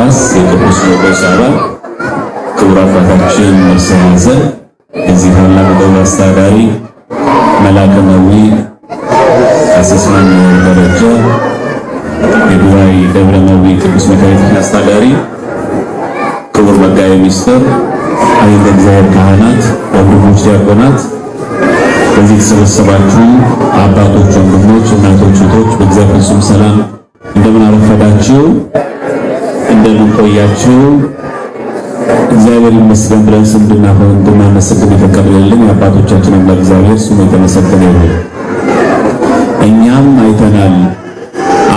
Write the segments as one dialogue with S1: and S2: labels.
S1: ጳጳስ የቅዱስ ሲኖዶስ አባል ክቡር አባታችን መርሰናዘር እዚህ ታላቅ ደብር አስተዳዳሪ መልአከ ነዊ ቀሲስ መምህር ደረጀ የዱባይ ደብረ ነዊ ቅዱስ ሚካኤል አስተዳዳሪ ክቡር መጋቤ ምስጢር አይንተ እግዚአብሔር ካህናት ወንድሞች ዲያቆናት በዚህ የተሰበሰባችሁ አባቶች ወንድሞች እናቶች እህቶች በእግዚአብሔር ስም ሰላም እንደምን አረፈዳችሁ እንደምን ቆያችሁ እግዚአብሔር ይመስገን ብለን እንድናመሰግን የፈቀደልን የአባቶቻችን አምላክ እግዚአብሔር ስሙ የተመሰገነ ይሁን። እኛም አይተናል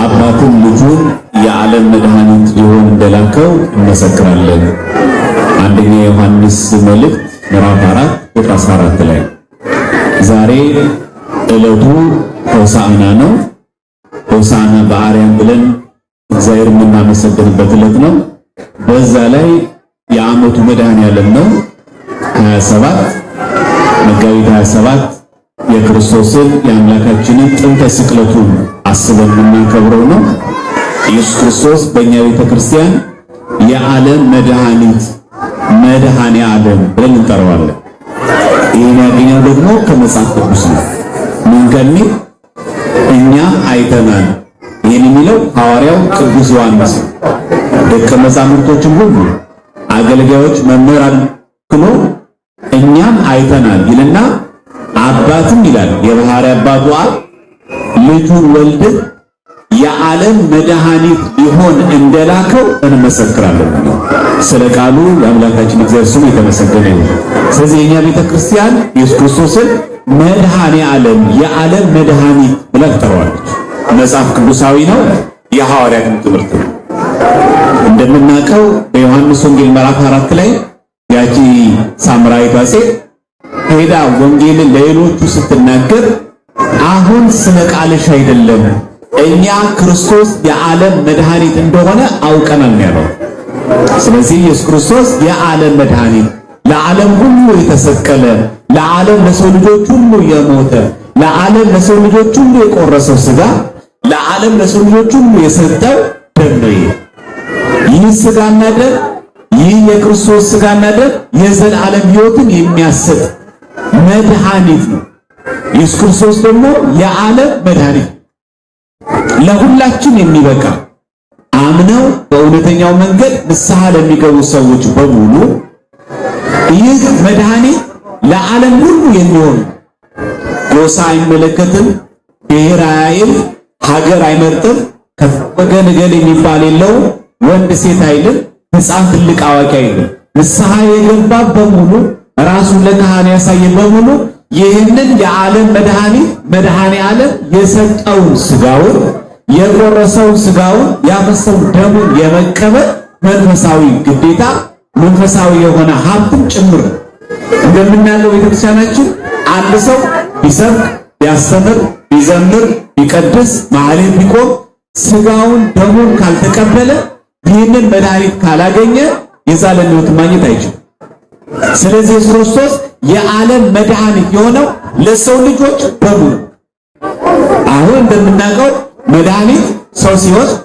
S1: አባቱን ልጁን የዓለም መድኃኒት ሊሆን እንደላከው እንመሰክራለን። አንደኛ ዮሐንስ መልእክት ምዕራፍ 4 ቁጥር 14 ላይ ዛሬ ዕለቱ ሆሳዕና ነው። ሆሳዕና በአርያም ብለን እግዚአብሔር የምናመሰግንበት ዕለት ነው። በዛ ላይ የዓመቱ መድኃኔዓለም ነው 27 መጋቢት 27 የክርስቶስን የአምላካችንን ጥንተ ስቅለቱን አስበን የምናከብረው ነው። ኢየሱስ ክርስቶስ በእኛ ቤተክርስቲያን የዓለም መድኃኒት መድኃኔ ዓለም ብለን እንጠራዋለን። ይህን ያገኘው ደግሞ ከመጽሐፍ ቅዱስ ነው። ምን ከሚል እኛ አይተናል። ይህን የሚለው ሐዋርያው ቅዱስ ዮሐንስ ደቀ መዛሙርቶችም ሁሉ አገልጋዮች መምህራን ክሎ እኛም አይተናል ይልና አባትም ይላል የባህሪ አባቱ አብ ልጁን ወልድ የዓለም መድኃኒት ሊሆን እንደላከው እንመሰክራለን። ስለ ቃሉ የአምላካችን እግዚአብሔር ስሙ የተመሰገነ ይሁን። ስለዚህ የኛ ቤተክርስቲያን ኢየሱስ ክርስቶስን መድኃኔ ዓለም የዓለም መድኃኒት ብላ ትጠራዋለች። መጽሐፍ ቅዱሳዊ ነው፣ የሐዋርያት ትምህርት ነው። እንደምናውቀው በዮሐንስ ወንጌል ምዕራፍ 4 ላይ ያቺ ሳምራዊቷ ሴት ሄዳ ወንጌልን ለሌሎቹ ስትናገር አሁን ስለ ቃልሽ አይደለም እኛ ክርስቶስ የዓለም መድኃኒት እንደሆነ አውቀናል ያለው። ስለዚህ ኢየሱስ ክርስቶስ የዓለም መድኃኒት ለዓለም ሁሉ የተሰቀለ ለዓለም ለሰው ልጆች ሁሉ የሞተ ለዓለም ለሰው ልጆች ሁሉ የቆረሰው ሥጋ ለዓለም ለሰው ልጆች ሁሉ የሰጠው ደም ነው። ይህ ሥጋና ደም ይህ የክርስቶስ ሥጋና ደም የዘላለም ሕይወትን የሚያሰጥ መድኃኒት ነው። ኢየሱስ ክርስቶስ ደግሞ የዓለም መድኃኒት ለሁላችን የሚበቃ አምነው በእውነተኛው መንገድ ንስሐ ለሚገቡ ሰዎች በሙሉ ይህ መድኃኒት ለዓለም ሁሉ የሚሆን ጎሳ አይመለከትም፣ ብሔር አያይም፣ ሀገር አይመርጥም፣ ወገን ገል የሚባል የለው፣ ወንድ ሴት አይልም፣ ሕፃን ትልቅ አዋቂ አይልም። ንስሐ የገባ በሙሉ ራሱን ለካህን ያሳየ በሙሉ ይህንን የዓለም መድኃኒት መድኃኔ ዓለም የሰጠውን ሥጋውን የቆረሰውን ሥጋውን ያፈሰውን ደሙን የመቀበል መንፈሳዊ ግዴታ መንፈሳዊ የሆነ ሀብትም ጭምር። እንደምናለው ቤተክርስቲያናችን አንድ ሰው ቢሰብክ ቢያስተምር ቢዘምር ቢቀድስ ማህሌት ቢቆም ሥጋውን ደሙን ካልተቀበለ ይህንን መድኃኒት ካላገኘ የዘላለም ሕይወት ማግኘት አይችልም። ስለዚህ ክርስቶስ የዓለም መድኃኒት የሆነው ለሰው ልጆች በሙሉ አሁን እንደምናውቀው መድኃኒት ሰው ሲወስድ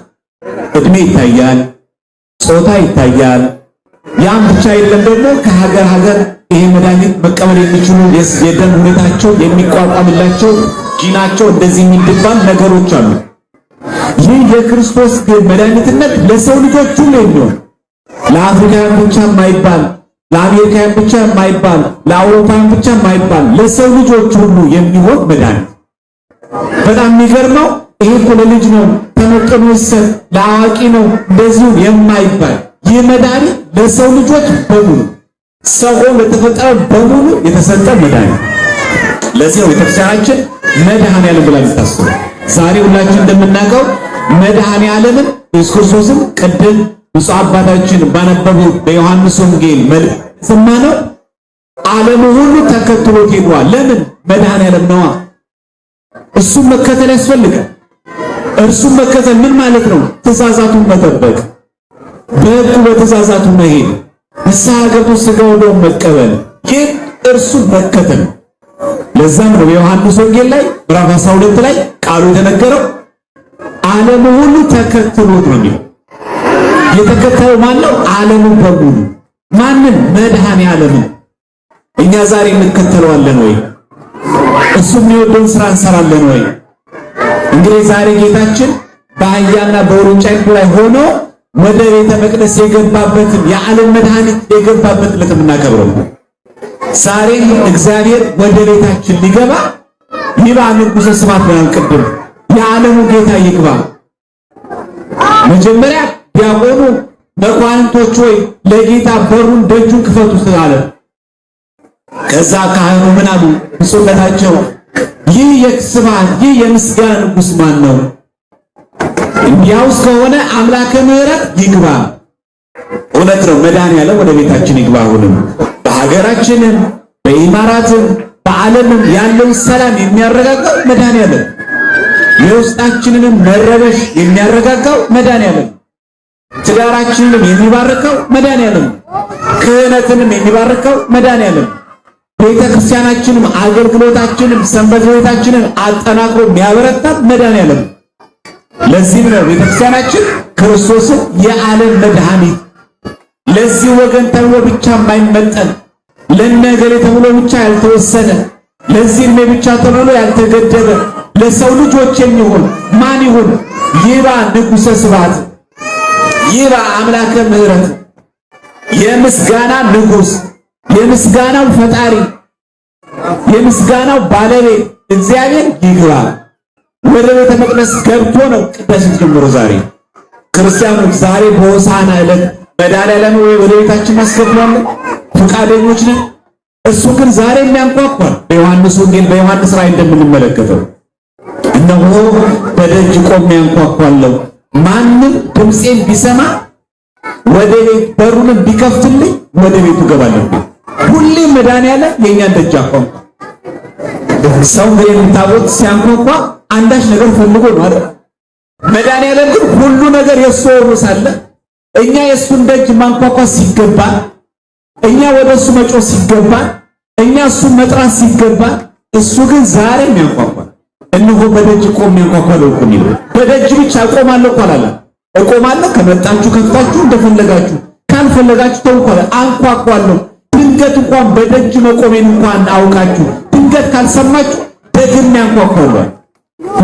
S1: እድሜ ይታያል፣ ጾታ ይታያል። ያም ብቻ አይደለም ደግሞ ከሀገር ሀገር ይሄ መድኃኒት መቀበል የሚችሉ የደም ሁኔታቸው የሚቋቋምላቸው ጂናቸው እንደዚህ የሚባል ነገሮች አሉ። ይህ የክርስቶስ መድኃኒትነት ለሰው ልጆች ሁሉ የሚሆን ለአፍሪካውያን ብቻ የማይባል ለአሜሪካውያን ብቻ የማይባል ለአውሮፓውያን ብቻ የማይባል ለሰው ልጆች ሁሉ የሚሆን መድኃኒት። በጣም የሚገርመው ይሄ እኮ ለልጅ ነው ተመጥኖ ይሰጥ ለአዋቂ ነው እንደዚሁ የማይባል ይህ መድኃኒት ለሰው ልጆች በሙሉ ሰው ለተፈጠረ በሙሉ የተሰጠ መድኃኒት። ለዚህ ነው ቤተክርስቲያናችን መድኃኔ ዓለም ብላ የምታስበው። ዛሬ ሁላችን እንደምናውቀው መድኃኔ ዓለምን ኢየሱስ ክርስቶስን ቅድም ብፁዕ አባታችን ባነበቡት በዮሐንስ ወንጌል መልእክት ሰማነው። ዓለሙ ሁሉ ተከትሎት ሄዷል። ለምን? መድኃኔ ዓለም ነዋ። እሱን መከተል ያስፈልጋል። እርሱን መከተል ምን ማለት ነው? ትእዛዛቱን መጠበቅ፣ በሕጉ በትእዛዛቱ መሄድ፣ ንስሐ ገብቶ ሥጋው ደሙን መቀበል፣ ግን እርሱን መከተል። ለዛም ነው በዮሐንስ ወንጌል ላይ ምዕራፍ 12 ላይ ቃሉ የተነገረው ዓለሙ ሁሉ ተከትሎት ነው የሚለው። የተከተለው ማን ነው? ዓለምን በሙሉ። ማንን? መድኃኔ ዓለምን። እኛ ዛሬ እንከተለዋለን ወይ? እሱ የሚወደውን ስራ እንሰራለን ወይ? እንግዲህ ዛሬ ጌታችን በአህያና በውርንጫይቱ ላይ ሆኖ ወደ ቤተ መቅደስ የገባበትን የዓለም መድኃኒት የገባበት ዕለት የምናከብረው ዛሬ እግዚአብሔር ወደ ቤታችን ሊገባ ይባ ንጉሠ ስብሐት ብለን ቅድም የዓለሙ ጌታ ይግባ። መጀመሪያ ዲያቆኑ መኳንንቶች ሆይ ለጌታ በሩን ደጁን ክፈቱ አለ። ከዛ ካህኑ ምን አሉ? ብፁዕነታቸው ይህ የስብሐት ይህ የምስጋና ንጉሥ ማን ነው? እንዲያውስ ከሆነ አምላከ ምሕረት ይግባ። እውነት ነው፣ መድኃኔዓለም ወደ ቤታችን ይግባ። አሁንም በሀገራችንም በኢማራትም በዓለምም ያለውን ሰላም የሚያረጋጋው መድኃኔዓለም፣ የውስጣችንንም መረበሽ የሚያረጋጋው መድኃኔዓለም፣ ትዳራችንንም የሚባርከው መድኃኔዓለም፣ ክህነትንም የሚባርከው መድኃኔዓለም፣ ቤተክርስቲያናችንም አገልግሎታችንም ሰንበት ቤታችንን አጠናክሮ የሚያበረታ መድኃኔዓለም። ለዚህ ነው ቤተክርስቲያናችን ክርስቶስን የዓለም መድኃኒት ለዚህ ወገን ተብሎ ብቻ የማይመጠን ለነገሌ ተብሎ ብቻ ያልተወሰነ ለዚህ ዕድሜ ብቻ ተብሎ ያልተገደበ ለሰው ልጆች የሚሆን ማን ይሁን? ይባ ንጉሠ ስብሐት፣ ይባ አምላከ ምሕረት፣ የምስጋና ንጉሥ፣ የምስጋናው ፈጣሪ፣ የምስጋናው ባለቤት እግዚአብሔር ይግባ። ወደ ቤተ መቅደስ ገብቶ ነው ቅዳሴ ጀምሮ። ዛሬ ክርስቲያኖች ዛሬ በሆሳዕና ዕለት መድኃኔዓለም ወደ ቤታችን ማስገባለን ፈቃደኞች ነን። እሱ ግን ዛሬ የሚያንኳኳል። በዮሐንስ ወንጌል በዮሐንስ ራእይ እንደምንመለከተው እነሆ በደጅ ቆሜ ያንኳኳለሁ፣ ማንም ድምፄን ቢሰማ ወደ ቤት በሩንም ቢከፍትልኝ ወደ ቤቱ እገባለሁ። ሁሌም መድኃኔዓለም የእኛን ደጅ አንኳኳ። ሰው ግን የሚታወቅ ሲያንኳኳ አንዳች ነገር ፈልጎ ነው አይደል? መድኃኔዓለም ግን ሁሉ ነገር የሱ ሆኖ ሳለ እኛ የሱን ደጅ ማንኳኳት ሲገባ፣ እኛ ወደ እሱ መጮህ ሲገባ፣ እኛ እሱን መጥራት ሲገባ፣ እሱ ግን ዛሬም ያንኳኳል። እነሆ በደጅ ቆሜ ያንኳኳለሁ እኮ ነው። በደጅ ብቻ እቆማለሁ እኮ አላለም። እቆማለሁ፣ ከመጣችሁ ከፍታችሁ እንደፈለጋችሁ፣ ካልፈለጋችሁ ተውኳለ። አንኳኳለሁ። ድንገት እንኳን በደጅ መቆሜን እንኳን አውቃችሁ ድንገት ካልሰማችሁ ደግሜ አንኳኳለሁ።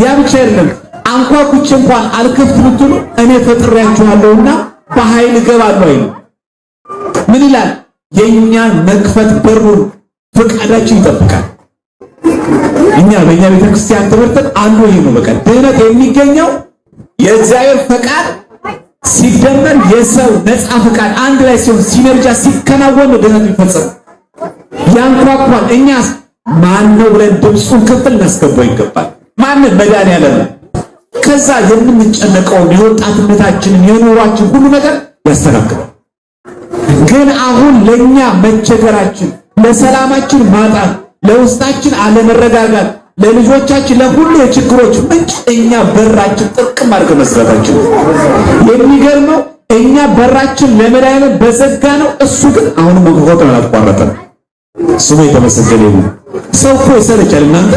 S1: ያ ብቻ አይደለም፣ አንኳኩቼ እንኳን አልከፍት ብትሉ እኔ ፈጥሬያችኋለሁና በኃይል እገባለሁ አይደል? ምን ይላል? የኛን መክፈት በሩን ፈቃዳችን ይጠብቃል። እኛ በእኛ ቤተክርስቲያን ትምህርት አንዱ ይሄ ነው። በቃ ድህነት የሚገኘው የእግዚአብሔር ፈቃድ ሲደመር የሰው ነፃ ፈቃድ አንድ ላይ ሲሆን ሲነርጃ ሲከናወን ድህነት ይፈጸም። ያንኳኳል። እኛስ ማን ነው ብለን ድምፁን ከፍ ልናስገባው ይገባል። ማን? መድኃኔዓለም። ከዛ የምንጨነቀውን የወጣትነታችንን የኑሯችን ሁሉ ነገር ያስተካክላል። ግን አሁን ለኛ መቸገራችን፣ ለሰላማችን ማጣት፣ ለውስጣችን አለመረጋጋት፣ ለልጆቻችን ለሁሉ የችግሮች ምንጭ እኛ በራችን ጥርቅም አድርገን መስራታችን። የሚገርመው እኛ በራችን ለመድኃኔዓለም በዘጋ ነው። እሱ ግን አሁን መንኳኳቱን አላቋረጠም። ስሙ የተመሰገነ ይሁን። ሰው እኮ ይሰለቻል እናንተ።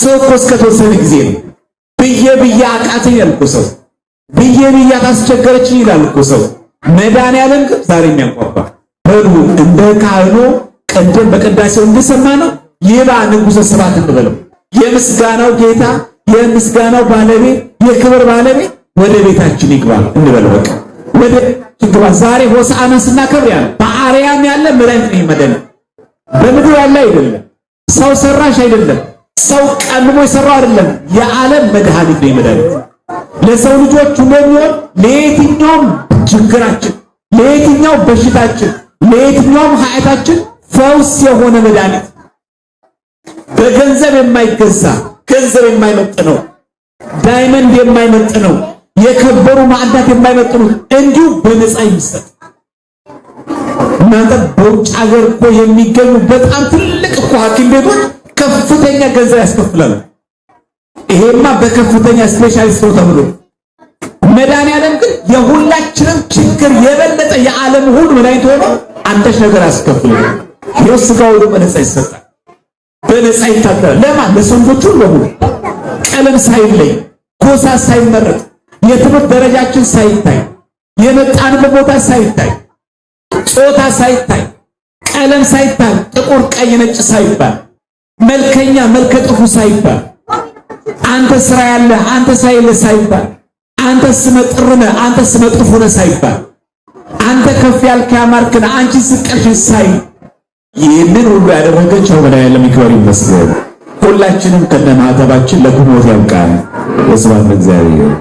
S1: ሰው እኮ እስከተወሰነ ጊዜ ነው ብዬ አቃተኝ ያልኩ ሰው ብዬ አስቸገረችኝ ይላል እኮ ሰው። መድኃኔዓለም ግን ዛሬ የሚያንኳኳ በሉ እንደ ካህኑ ቀደም በቅዳሴው እንደሰማ ነው። ይባ ንጉሠ ስብሐት እንበለው። የምስጋናው ጌታ የምስጋናው ባለቤት የክብር ባለቤት ወደ ቤታችን ይግባ እንበለው። በቃ ወደ ቤታችን ይግባ። ዛሬ ሆሳዕና ስናከብር ያለ በአርያም ያለ መድኃኒት ነው። መድኃኒት በምድር ያለ አይደለም፣ ሰው ሰራሽ አይደለም፣ ሰው ቀልሞ የሰራው አይደለም። የዓለም መድኃኒት ነው። መድኃኒት ለሰው ልጆች ሁሉ የሚሆን ለየትኛውም ችግራችን፣ ለየትኛው በሽታችን፣ ለየትኛውም ኃጢአታችን ፈውስ የሆነ መድኃኒት በገንዘብ የማይገዛ ገንዘብ የማይመጥነው ዳይመንድ የማይመጥነው የከበሩ ማዕዳት የማይመጥኑት እንዲሁ በነፃ የሚሰጥ። እናንተ በውጭ ሀገር እኮ የሚገኙ በጣም ትልቅ እኮ ሐኪም ቤቶች ከፍተኛ ገንዘብ ያስከፍላሉ። ይሄማ በከፍተኛ ስፔሻሊስት ነው ተብሎ። መድኃኔዓለም ግን የሁላችንም ችግር የበለጠ የዓለም ሁሉ መድኃኒት ሆኖ አንዳች ነገር አያስከፍልም። ይኸው ሥጋው ሁሉ በነፃ ይሰጣል፣ በነፃ ይታደላል። ለማን? ለሰው ልጆች ሁሉ በሙሉ ቀለም ሳይለይ፣ ጎሳ ሳይመረጥ፣ የትምህርት ደረጃችን ሳይታይ፣ የመጣንበት ቦታ ሳይታይ ጾታ ሳይታይ ቀለም ሳይታይ ጥቁር ቀይ ነጭ ሳይባል መልከኛ መልከ ጥፉ ሳይባል አንተ ስራ ያለ አንተ ሳይለ ሳይባል አንተ ስመ ጥሩ ነህ አንተ ስመ ጥፉ ነህ ሳይባል አንተ ከፍ ያልክ ያማርክ ነህ አንቺ ዝቅሽ ሳይ ይህንን ሁሉ ያደረገችው መድኃኒዓለም ይክበር ይመስገን። ሁላችንም ከነማዕተባችን ለሞት ያብቃን። ወስብሐት ለእግዚአብሔር።